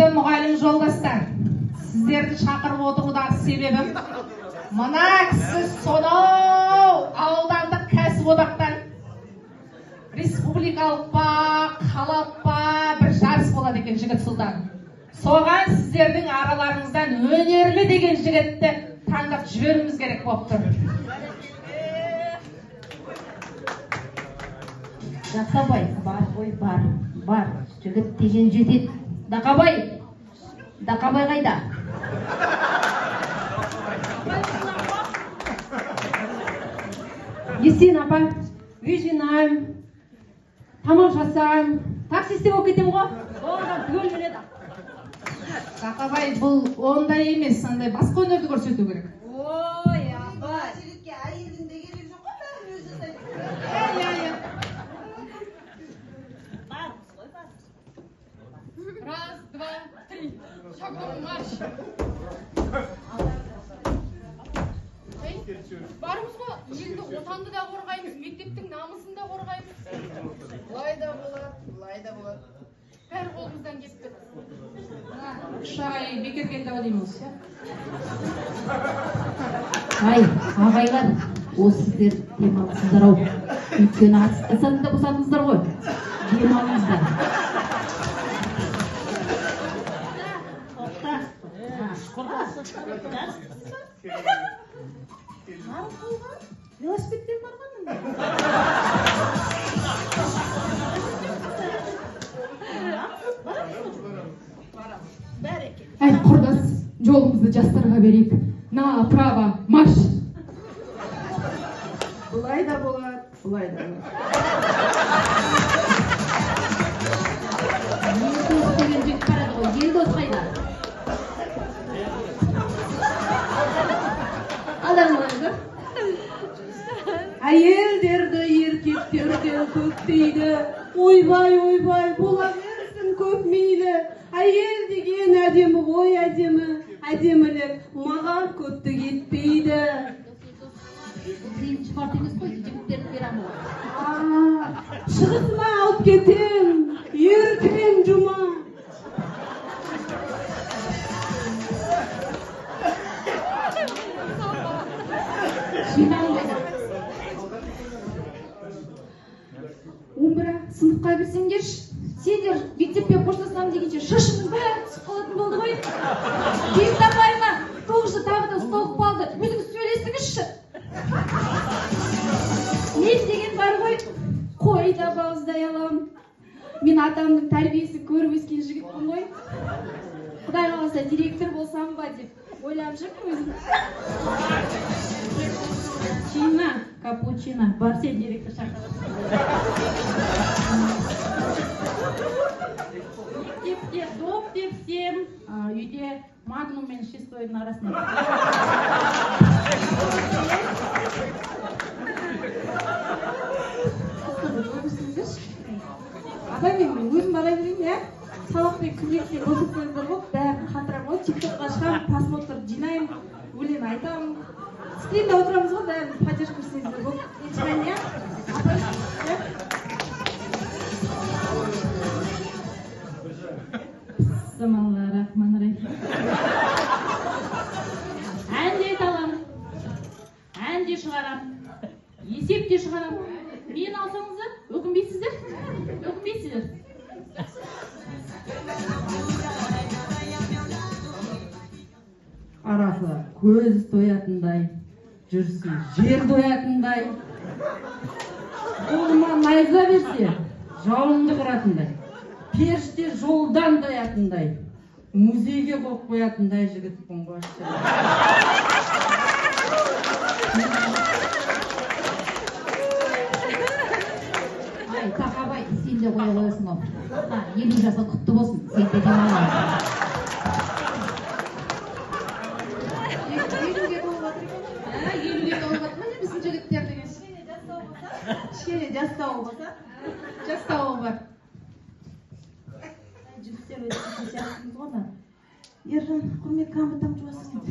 құрметті мұғалім жолдастар, сіздерді шақырып отырудағы себебім, мына кісі сонау аудандық кәсіподақтан республикалық па, қалалық па бір жарыс болады екен жігіт сұлтан. Соған сіздердің араларыңыздан өнерлі деген жігітті таңдап жіберуіміз керек болып тұр. Дақабай, бар ғой, бар. Жігіт деген жетеді. Дақабай қайда? Есен апа, үй жинайым, тамақ жасайым, такси істеп болып кетем ғой. Оған түгел келеді. Дақабай, бұл ондай емес, сондай басқа өнерді көрсету керек. Ой, апа. Жігітке әйелдің де керек жоқ қой, бәрін өзі жасайды. Раз, два, три. Шагом марш. Барымыз ғой, елді отанды да қорғаймыз, мектептің намысын да қорғаймыз. Бұлай да болады. Бәрі қолымыздан кетті. Шай, бекер келді ау дейміз. Ай, ағайлар, осы сіздер демалысыздар ау. Өйткені атыстасаны да босадыңыздар ғой. Демалыңыздар. Велосипедпен барғанмын. Әй, құрдас, жолымызды жастарға берейік. Направо, марш! Бұлай да болады. Елдос деген жігіт барады ғой, Елдос қайда? Әйелдерді еркектерден көктейді. Ойбай, бола берсін көп мейлі. Әйел деген әдемі ғой, әдемілік маған көпті кетпейді. Сен шығарт емес қой, жігіттерді берам ғой. Шығысына алып кетем, ертең жұма. Омбыра, сыныпқа кірсеңдерші. Сендер мектеппен қоштасам дегенше шашыңыз бәрі түсіп қалатын болды ғой. Бес апайыма тоғызы тағы да ұсталып қалды. Өзіңіз сөйлесіңізші. Мен деген бар ғой, қой да бауыздай алам. Мен атамның тәрбиесі көріп өскен жігітпін ғой. Құдай қаласа директор болсам ба деп ойлап жүрмін өзім. Чина, капучино, бар сен директор шақыр. Мектепте доп тепсем, үйде магнум мен шестойдың арасында. Апай, мен өзім бара берейін, сабақпен күнделікпен оқып қойыңыздар ғой, бәрін қатырамын ғой, тиктокқа шығамын, просмотр жинаймын, өлең айтамын. Скринде отырамыз ғой, бәрін поддержка көрсеңіздер ғой. Шығайын, я? Апай, я? Bismillahirrahmanirrahim. Ән де айталам, ән де шығарам, есеп те шығарам. Мен алсаңыздар, өкінбейсіздер. Арасы көз тоятындай, жүрсі жер тоятындай, қолыма найза берсе, жауынды қыратындай, періште жолдан тоятындай, музейге қойып қоятындай жігітпін ғой. Ай, Тақабай, сен де қоя қойасың ау. 50 жасқа құтты болсын, сен де демаласың. Кішкене жастауы болса? Жастауы бар. Жігіттер өте сияқтымыз ғой. Ержан, құрметті қамбытам жуасың.